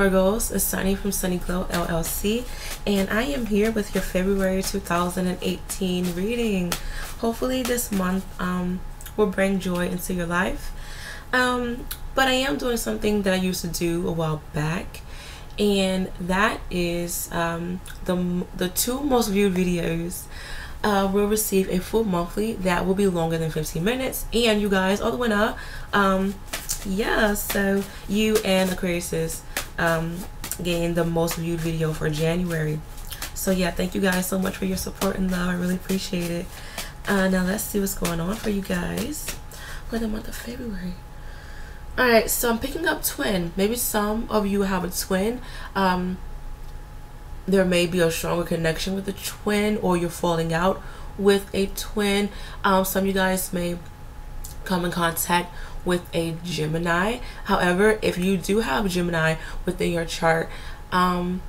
Virgos, it's Sunny from Sunny Glow LLC, and I am here with your February 2018 reading. Hopefully this month will bring joy into your life. But I am doing something that I used to do a while back, and that is the two most viewed videos will receive a full monthly that will be longer than 15 minutes, and you guys are the winner. Yeah, so you and Aquarius gained the most viewed video for January. So yeah, thank you guys so much for your support and love. I really appreciate it. Now let's see what's going on for you guys for the month of February. Alright, so I'm picking up twin. Maybe some of you have a twin. There may be a stronger connection with a twin, or you're falling out with a twin. Some of you guys may come in contact with a Gemini. However, if you do have Gemini within your chart, I'm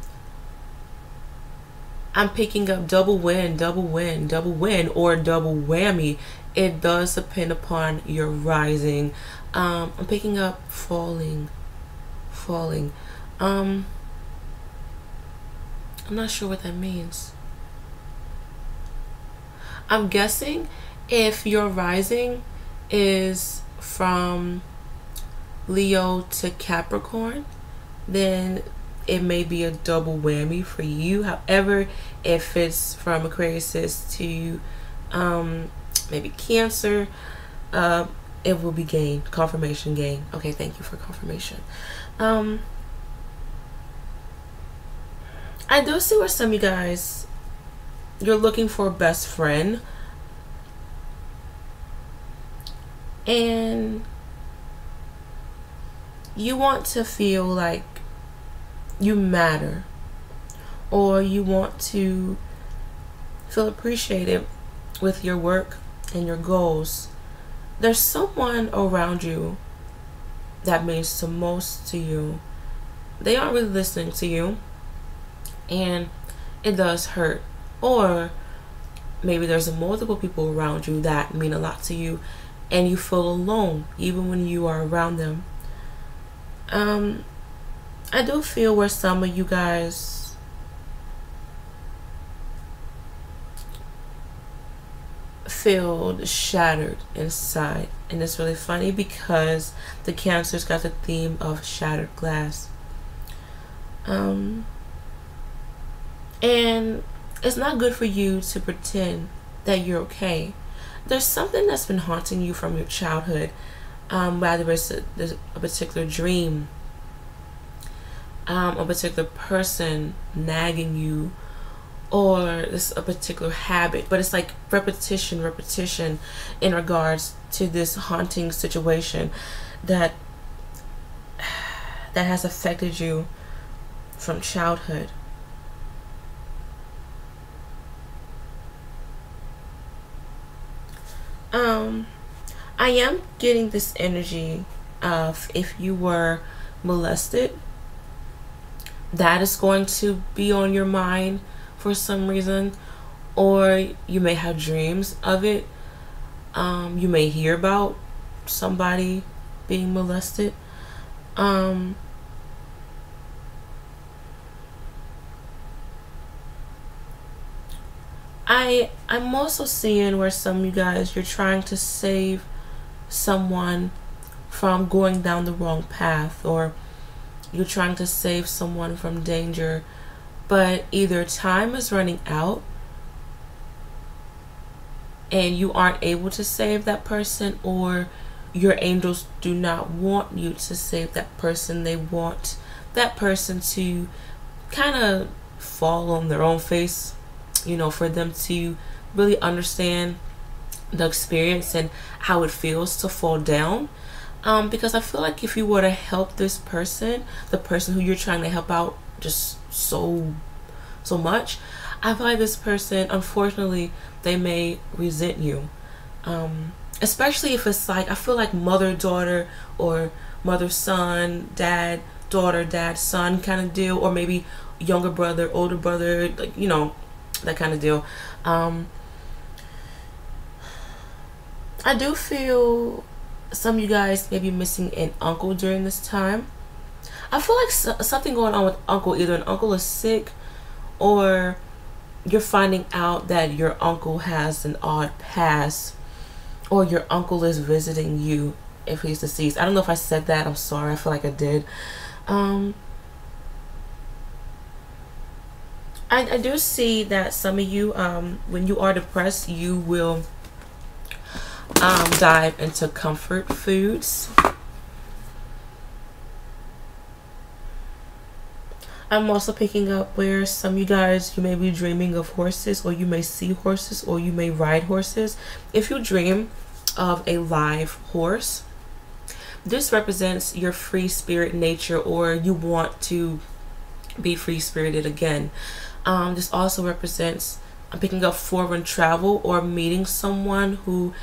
picking up double win, or double whammy. It does depend upon your rising. I'm picking up falling. I'm not sure what that means. I'm guessing if your rising is from Leo to Capricorn, then it may be a double whammy for you. However, if it's from Aquarius to maybe Cancer, it will be gain, confirmation gain. Okay, thank you for confirmation. I do see where some of you guys, you're looking for a best friend, and you want to feel like you matter, or you want to feel appreciated with your work and your goals. There's someone around you that means the most to you. They aren't really listening to you, and it does hurt. Or maybe there's multiple people around you that mean a lot to you, and you feel alone even when you are around them. I do feel where some of you guys feel shattered inside, and it's really funny because the Cancer's got the theme of shattered glass. And it's not good for you to pretend that you're okay. There's something that's been haunting you from your childhood, whether it's a particular dream, a particular person nagging you, or this a particular habit, but it's like repetition in regards to this haunting situation that has affected you from childhood. I am getting this energy of, if you were molested, that is going to be on your mind for some reason, or you may have dreams of it. You may hear about somebody being molested. I'm also seeing where some of you guys, you're trying to save someone from going down the wrong path, or you're trying to save someone from danger, but either time is running out and you aren't able to save that person, or your angels do not want you to save that person. They want that person to kind of fall on their own face, you know, for them to really understand the experience and how it feels to fall down. Because I feel like if you were to help this person, the person who you're trying to help out just so much, I feel like this person, unfortunately, they may resent you. Especially if it's like, I feel like mother-daughter, or mother-son, dad-daughter, dad-son kind of deal, or maybe younger brother, older brother, like, you know, that kind of deal. I do feel some of you guys may be missing an uncle during this time. I feel like something going on with uncle. Either an uncle is sick, or you're finding out that your uncle has an odd past, or your uncle is visiting you if he's deceased. I don't know if I said that. I'm sorry. I feel like I did. I do see that some of you, when you are depressed, you will dive into comfort foods. I'm also picking up where some of you guys, you may be dreaming of horses, or you may see horses, or you may ride horses. If you dream of a live horse, this represents your free spirit nature, or you want to be free spirited again. This also represents, I'm picking up foreign travel, or meeting someone who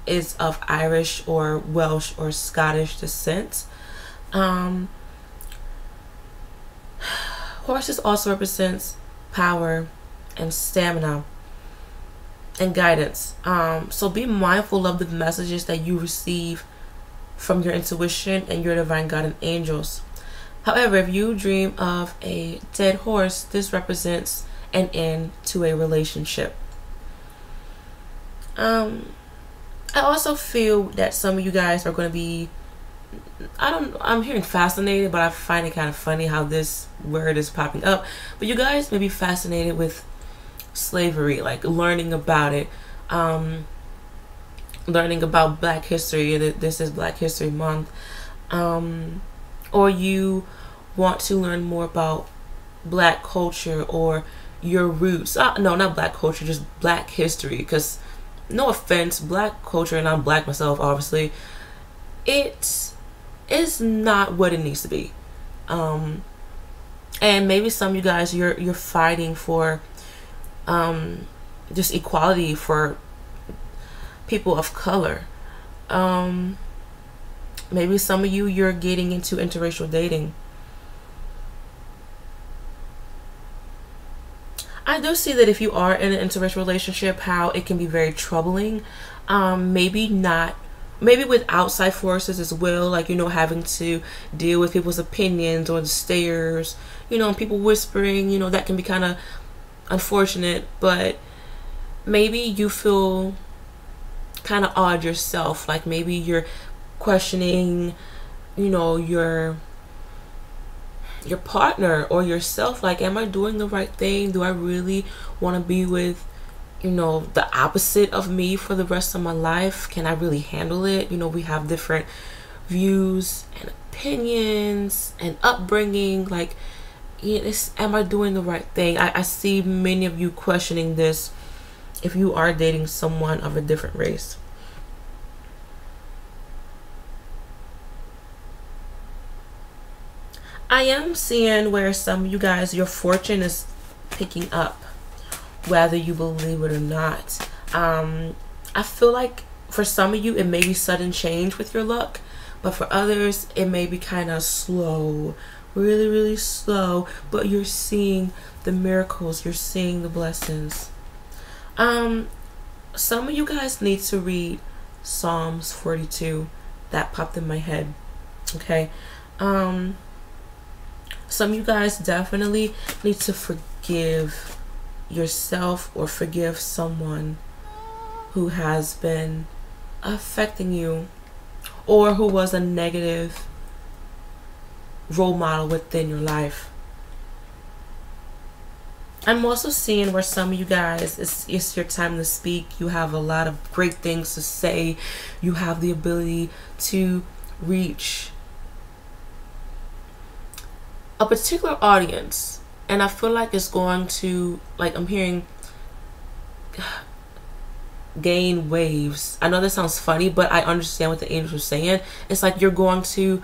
is of Irish or Welsh or Scottish descent. Horses also represents power and stamina and guidance. So be mindful of the messages that you receive from your intuition and your divine guardian angels. However, if you dream of a dead horse, this represents an end to a relationship. I also feel that some of you guys are going to be, I'm hearing fascinated, but I find it kind of funny how this word is popping up. But you guys may be fascinated with slavery, like learning about it, learning about Black history. This is Black History Month. Or you want to learn more about Black culture or your roots. No, not Black culture, just Black history. Because, no offense, Black culture, and I'm Black myself, obviously, it is not what it needs to be. And maybe some of you guys, you're fighting for just equality for people of color. Maybe some of you, you're getting into interracial dating. I do see that if you are in an interracial relationship, how it can be very troubling. Maybe with outside forces as well, like, having to deal with people's opinions or the stares, and people whispering, that can be kind of unfortunate. But maybe you feel kind of odd yourself, like maybe you're questioning, your partner or yourself, like, am I doing the right thing? Do I really want to be with, the opposite of me for the rest of my life? Can I really handle it? We have different views and opinions and upbringing, like, am I doing the right thing? I see many of you questioning this if you are dating someone of a different race. I am seeing where some of you guys, your fortune is picking up, whether you believe it or not. I feel like for some of you, it may be sudden change with your luck, but for others, it may be kind of slow, really, really slow, but you're seeing the miracles, you're seeing the blessings. Some of you guys need to read Psalms 42. That popped in my head. Okay. Some of you guys definitely need to forgive yourself or forgive someone who has been affecting you or who was a negative role model within your life. I'm also seeing where some of you guys, it's your time to speak. You have a lot of great things to say. You have the ability to reach a particular audience, and I feel like it's going to, like, I'm hearing gain waves. I know that sounds funny, but I understand what the angels are saying. It's like you're going to,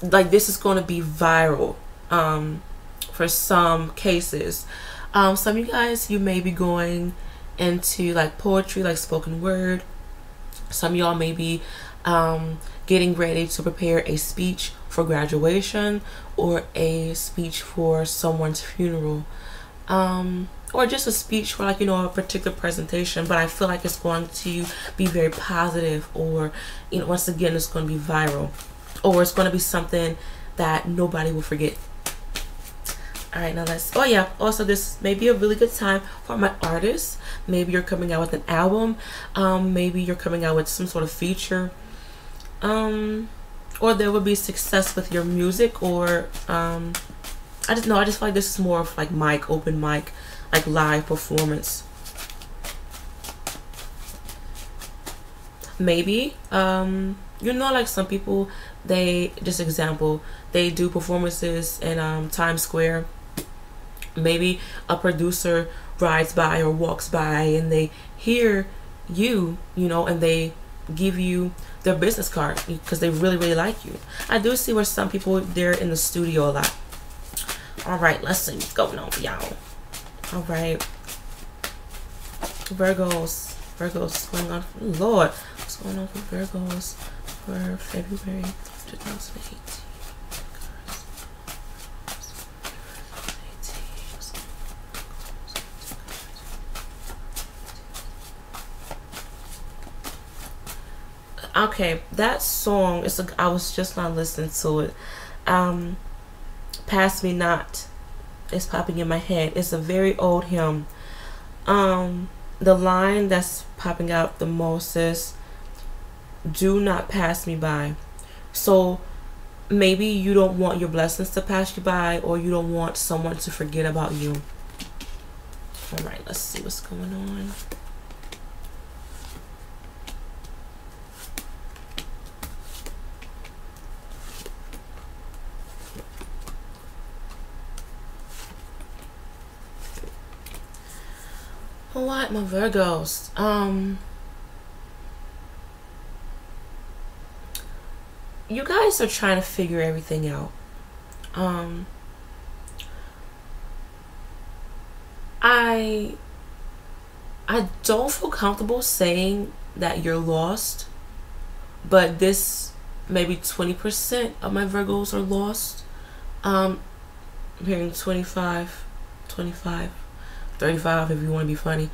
like, this is going to be viral for some cases. Some of you guys, you may be going into like poetry, like spoken word. Some of y'all may be getting ready to prepare a speech for graduation or a speech for someone's funeral, or just a speech for, like, a particular presentation. But I feel like it's going to be very positive, or once again, it's going to be viral. or it's going to be something that nobody will forget. All right, now let's, oh yeah, also this may be a really good time for my artists. Maybe you're coming out with an album, maybe you're coming out with some sort of feature, or there will be success with your music, or I just feel like this is more of like open mic, like live performance. Maybe you know, like some people, they, just example, they do performances in Times Square. Maybe a producer rides by or walks by and they hear you, you know, and they give you their business card because they really, really like you. I do see where some people, they're in the studio a lot. All right, let's see what's going on for y'all. All right, Virgos, what's going on? Lord, what's going on for Virgos for February 2018? Okay, that song is I was just not listening to it. Pass Me Not is popping in my head. It's a very old hymn. The line that's popping out the most is, do not pass me by. So maybe you don't want your blessings to pass you by, or you don't want someone to forget about you. All right, let's see what's going on. What, my Virgos? You guys are trying to figure everything out. I don't feel comfortable saying that you're lost, but this maybe 20% of my Virgos are lost. I'm hearing 25, 35 if you want to be funny,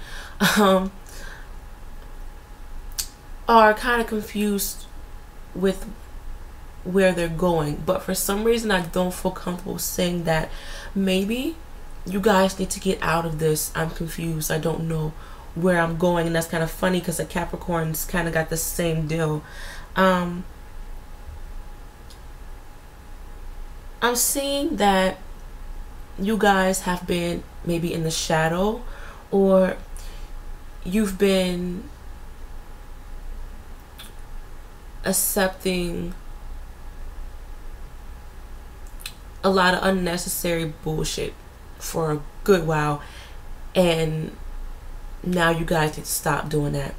are kind of confused with where they're going. But for some reason I don't feel comfortable saying that. Maybe you guys need to get out of this. I'm confused, I don't know where I'm going. And that's kind of funny because the Capricorns kind of got the same deal. I'm seeing that you guys have been maybe in the shadow, or you've been accepting a lot of unnecessary bullshit for a good while, and now you guys need to stop doing that.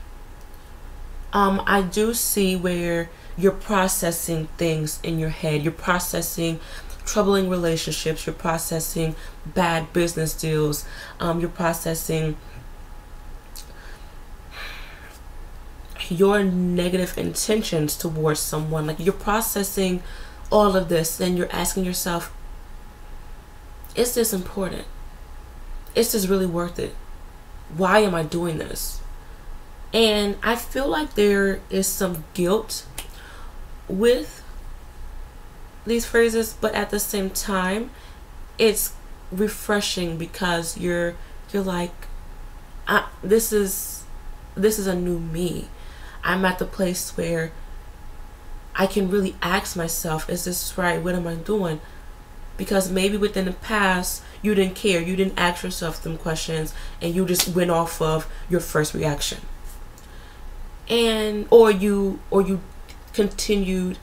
I do see where you're processing things in your head. You're processing troubling relationships, you're processing bad business deals, you're processing your negative intentions towards someone. Like, you're processing all of this, and you're asking yourself, is this important? Is this really worth it? Why am I doing this? And I feel like there is some guilt with these phrases, but at the same time it's refreshing because you're like, this is a new me. I'm at the place where I can really ask myself, is this right? What am I doing? Because maybe within the past you didn't care, you didn't ask yourself them questions, and you just went off of your first reaction, and or you continued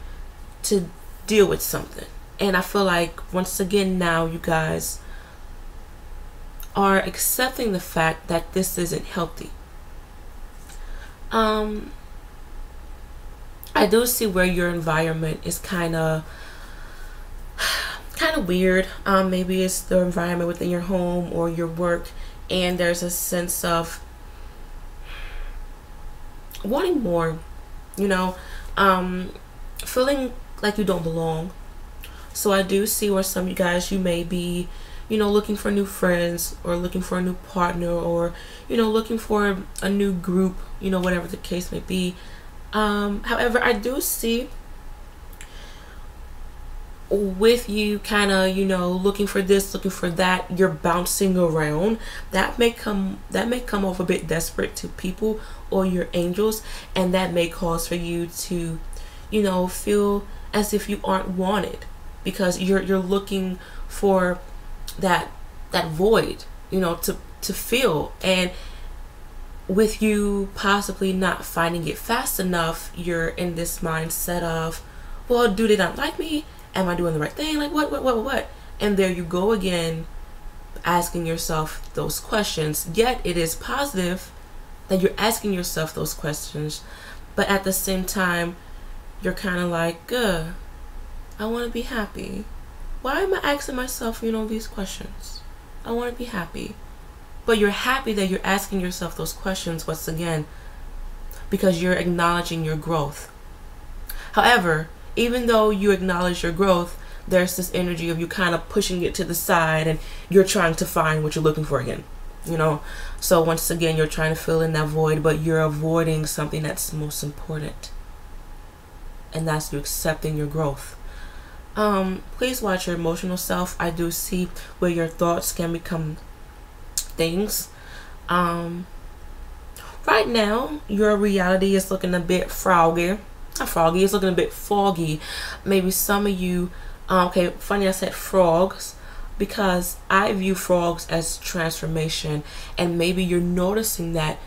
to deal with something. And I feel like once again now you guys are accepting the fact that this isn't healthy. I do see where your environment is kind of weird. Maybe it's the environment within your home or your work, and there's a sense of wanting more, you know, feeling like you don't belong. So I do see where some of you guys, you may be, you know, looking for new friends, or looking for a new partner, or, you know, looking for a new group, you know, whatever the case may be. However, I do see with you kind of, you know, looking for this, looking for that, you're bouncing around, that may come off a bit desperate to people or your angels, and that may cause for you to, you know, feel as if you aren't wanted, because you're looking for that void, you know, to fill. And with you possibly not finding it fast enough, you're in this mindset of, well, do they not like me? Am I doing the right thing? Like, what? And there you go again, asking yourself those questions. Yet it is positive that you're asking yourself those questions, but at the same time, you're kind of like, I want to be happy. Why am I asking myself, you know, these questions? I want to be happy. But you're happy that you're asking yourself those questions once again, because you're acknowledging your growth. However, even though you acknowledge your growth, there's this energy of you kind of pushing it to the side, and you're trying to find what you're looking for again, you know. So once again, you're trying to fill in that void, but you're avoiding something that's most important, and that's you accepting your growth. Please watch your emotional self. I do see where your thoughts can become things. Right now, your reality is looking a bit froggy. Not froggy, it's looking a bit foggy. Maybe some of you, okay, funny I said frogs, because I view frogs as transformation, and maybe you're noticing that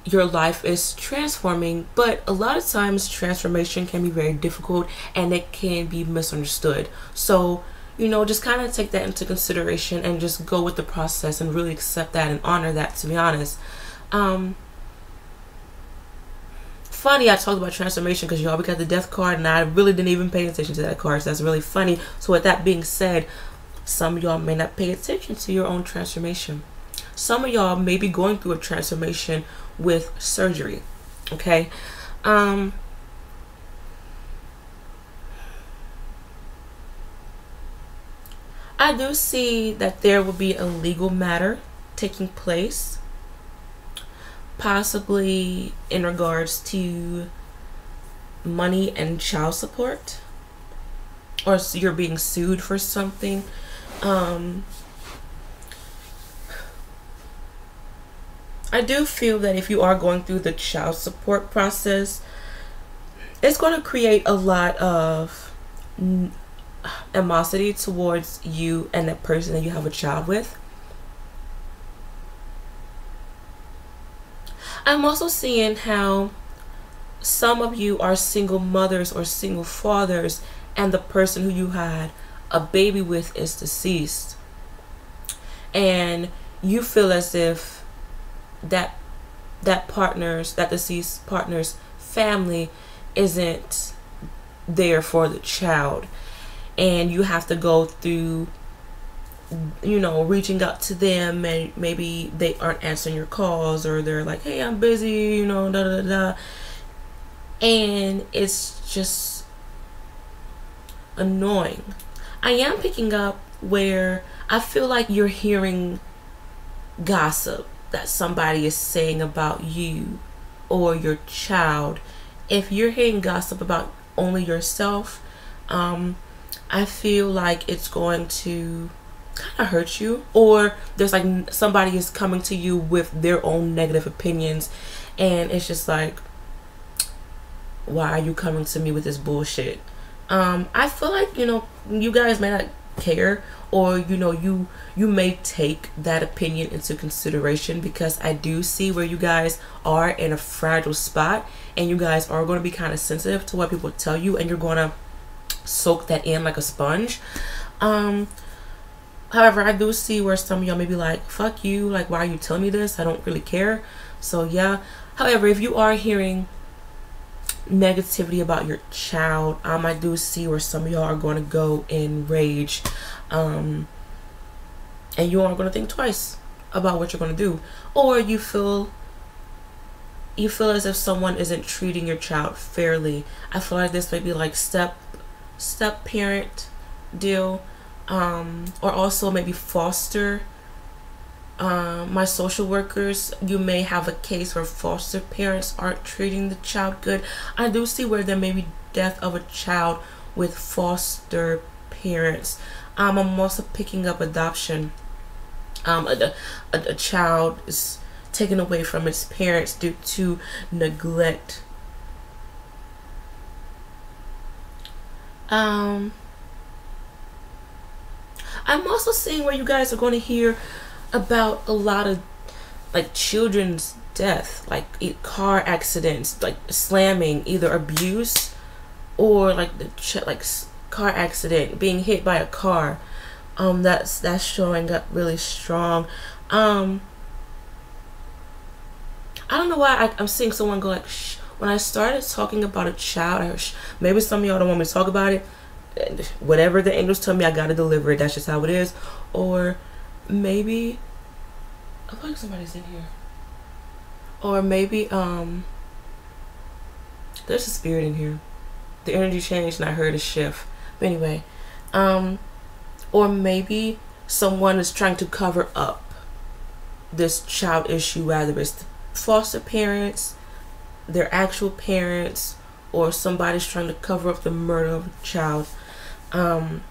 your life is transforming, but a lot of times transformation can be very difficult and it can be misunderstood. So, you know, just kind of take that into consideration and just go with the process and really accept that and honor that, to be honest. Funny I talked about transformation because y'all, we got the death card and I really didn't even pay attention to that card, so that's really funny. So with that being said, some of y'all may not pay attention to your own transformation. Some of y'all may be going through a transformation with surgery, okay? I do see that there will be a legal matter taking place, possibly in regards to money and child support, or you're being sued for something. I do feel that if you are going through the child support process, it's going to create a lot of animosity towards you and that person that you have a child with. I'm also seeing how some of you are single mothers or single fathers, and the person who you had a baby with is deceased, and you feel as if that deceased partner's family isn't there for the child, and you have to go through, you know, reaching out to them, and maybe they aren't answering your calls, or they're like, hey, I'm busy, you know, da da da, and it's just annoying. I am picking up where I feel like you're hearing gossip that somebody is saying about you or your child. If you're hearing gossip about only yourself, I feel like it's going to kind of hurt you, or there's like somebody is coming to you with their own negative opinions, and it's just like, why are you coming to me with this bullshit? I feel like, you know, you guys may not care, or, you know, you may take that opinion into consideration, because I do see where you guys are in a fragile spot, and you guys are going to be kind of sensitive to what people tell you, and you're going to soak that in like a sponge. However, I do see where some of y'all may be like, fuck you, like, why are you telling me this? I don't really care. So yeah. However, if you are hearing negativity about your child, I do see where some of y'all are going to go in rage, and you aren't going to think twice about what you're going to do, or you feel as if someone isn't treating your child fairly. I feel like this might be like step parent deal, or also maybe foster. My social workers, you may have a case where foster parents aren't treating the child good. I do see where there may be death of a child with foster parents. I'm also picking up adoption. A child is taken away from its parents due to neglect. I'm also seeing where you guys are going to hear about a lot of like children's death, like car accidents, like slamming, either abuse or like the car accident, being hit by a car. That's showing up really strong. I don't know why I'm seeing someone go like shh. When I started talking about a child, maybe some of y'all don't want me to talk about it. Whatever the angels tell me, I gotta deliver it. That's just how it is. Or maybe I feel like somebody's in here. Or maybe there's a spirit in here. The energy changed and I heard a shift. But anyway, or maybe someone is trying to cover up this child issue, whether it's the foster parents, their actual parents, or somebody's trying to cover up the murder of a child. I'm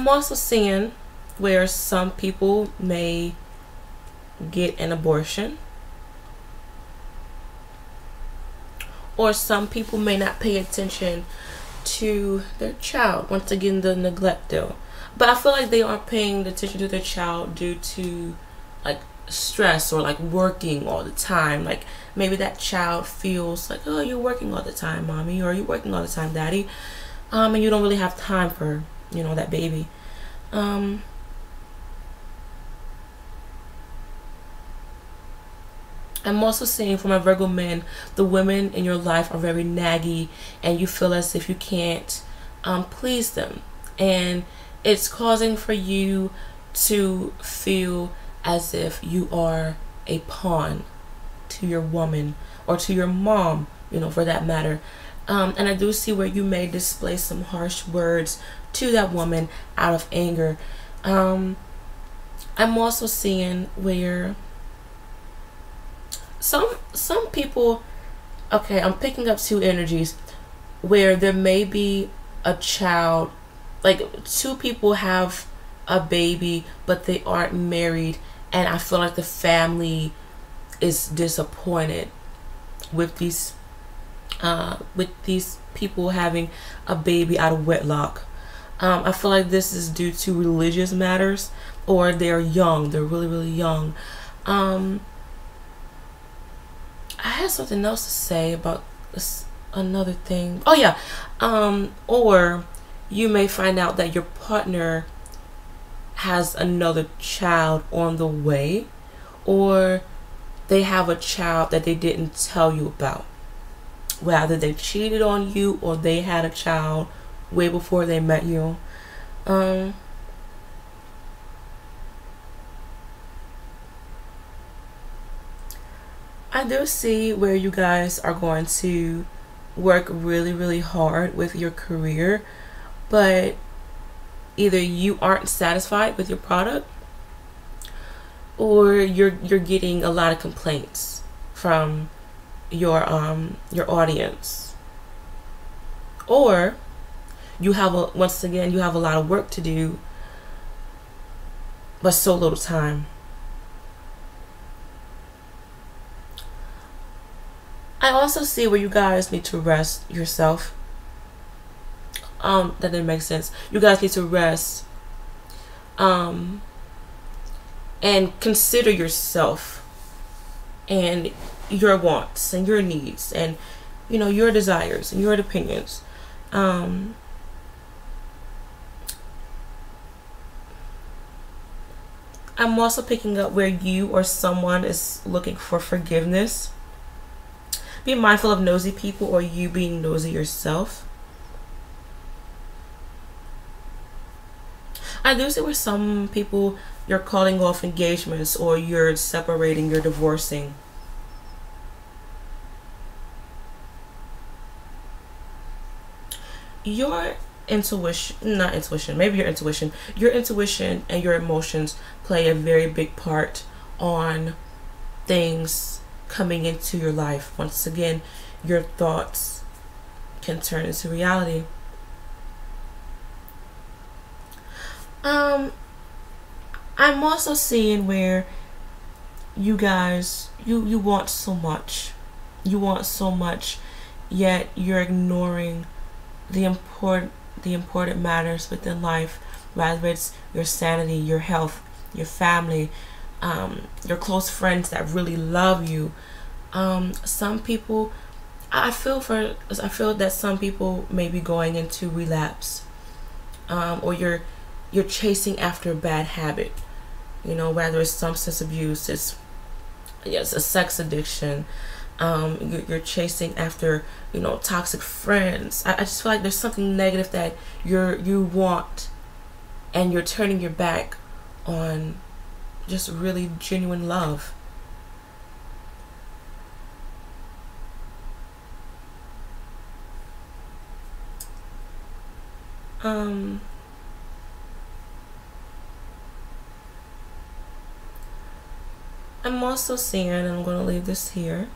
also seeing where some people may get an abortion, or some people may not pay attention to their child. Once again, the neglect deal. But I feel like they aren't paying attention to their child due to like stress or like working all the time. Like maybe that child feels like, oh, you're working all the time, mommy, or you're working all the time, daddy, and you don't really have time for, you know, that baby. I'm also seeing for my Virgo men, the women in your life are very naggy and you feel as if you can't please them, and it's causing for you to feel as if you are a pawn to your woman or to your mom, you know, for that matter. And I do see where you may display some harsh words to that woman out of anger. I'm also seeing where some people, okay, I'm picking up two energies where there may be a child, like two people have a baby but they aren't married, and I feel like the family is disappointed with these people having a baby out of wedlock. I feel like this is due to religious matters, or they're young, they're really young. I had something else to say about this, another thing. Oh yeah, or you may find out that your partner has another child on the way, or they have a child that they didn't tell you about. Whether they cheated on you or they had a child way before they met you. I do see where you guys are going to work really hard with your career, but either you aren't satisfied with your product, or you're getting a lot of complaints from your audience, or you have once again you have a lot of work to do but so little time. I also see where you guys need to rest yourself. That didn't make sense. You guys need to rest and consider yourself and your wants and your needs and, you know, your desires and your opinions. I'm also picking up where you or someone is looking for forgiveness. Be mindful of nosy people or you being nosy yourself. I do see where some people, you're calling off engagements, or you're separating, you're divorcing. Your intuition, not intuition, maybe your intuition and your emotions play a very big part on things coming into your life. Once again, your thoughts can turn into reality. I'm also seeing where you guys, you want so much. You want so much, yet you're ignoring the important matters within life, whether it's your sanity, your health, your family, your close friends that really love you. Some people, I feel that some people may be going into relapse, or you're chasing after a bad habit. You know, whether it's substance abuse, it's a sex addiction. You're chasing after, you know, toxic friends. I just feel like there's something negative that you want, and you're turning your back on just really genuine love. I'm also seeing, and I'm going to leave this here,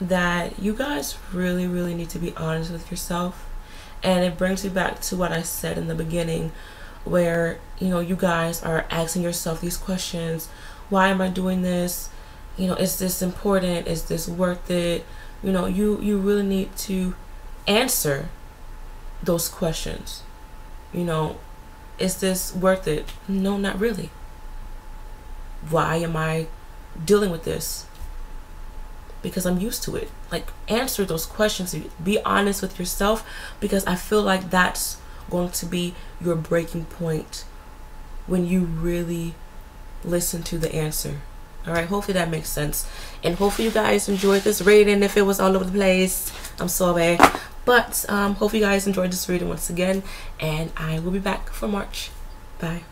that you guys really, really need to be honest with yourself. And it brings me back to what I said in the beginning, where, you know, you guys are asking yourself these questions. Why am I doing this? You know, is this important? Is this worth it? You know, you really need to answer those questions. You know, is this worth it? No, not really. Why am I dealing with this? Because I'm used to it. Like, answer those questions. Be honest with yourself, because I feel like that's going to be your breaking point when you really listen to the answer. All right, hopefully that makes sense, and hopefully you guys enjoyed this reading. If it was all over the place, I'm sorry, but hope you guys enjoyed this reading once again, and I will be back for March. Bye.